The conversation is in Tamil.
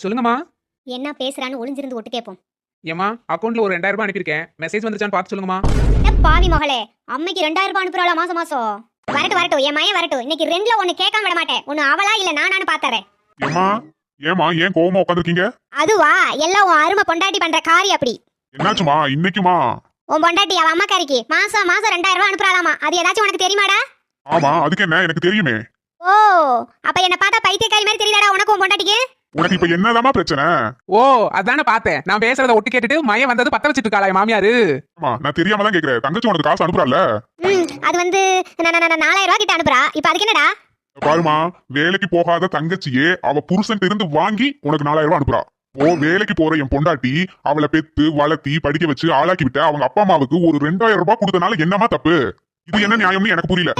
சொல்லுங்கம்மா. என்ன பேசுறான்னு ஒளிஞ்சிருந்து ஒட்டு கேட்போம். ஏமா அக்கௌண்ட்ல ஒரு 2000 ரூபாய் அனுப்பியிருக்கேன். மெசேஜ் வந்துச்சான்னு பார்த்து சொல்லுங்கம்மா. பாவி மகளே, அம்மைக்கு 2000 ரூபாய் அனுப்புறாளா மாசம் மாசம்? வரட்டும் என் மயம் வரட்டும். இன்னைக்கு ரெண்டுல ஒண்ணு கேட்காம விட மாட்டேன். ஒண்ணு அவளா இல்ல நானானு பாத்தறேன். ஏமா ஏன் கோவமா உட்கார்ந்திருக்கீங்க? அதுவா எல்லாம் உன் அருமை பொண்டாட்டி பண்ற காரியம் அப்படி. என்னாச்சுமா இன்னைக்குமா? உன் பொண்டாட்டி அவ அம்மாக்காரிக்கு மாசம் 2000 ரூபாய் அனுப்புறாளாமா. அது ஏதாச்சும் உனக்கு தெரியுமாடா? ஆமா, அதுக்கு என்ன, எனக்கு தெரியுமே. ஓ, அப்ப என்ன பார்த்தா பைத்தியக்காரி மாதிரி தெரியுதாடா உனக்கு உன் பொண்டாட்டிக்கு? உனக்கு இப்ப என்னதாமா பிரச்சனை? ஓ, அதானே பார்த்தேன். நான் பேசுறத ஒட்டு கேட்டுட்டு மயம் வந்தது பத்த வச்சிட்டு இருக்காளா மாமியாரு? ஆமா, நான் தெரியாம தான் கேக்குறேன். தங்கச்சி உனக்கு காசு அனுப்புறால? அது வந்து 4000 ரூபாய் கிட்ட அனுப்புறா. இப்ப அதுக்கு என்னடா? பாருமா, வேலைக்கு போகாத தங்கச்சியே அவ புருஷன் இருந்து வாங்கி உனக்கு 4000 ரூபாய் அனுப்புறா. ஓ, வேலைக்கு போற என் பொண்டாட்டி அவளை பெத்து வளர்த்தி படிக்க வச்சு ஆளாக்கி விட்ட அவங்க அப்பா அம்மாவுக்கு ஒரு 2000 ரூபாய் கொடுத்தனால என்னமா தப்பு? இது என்ன நியாயம்னு எனக்கு புரியல.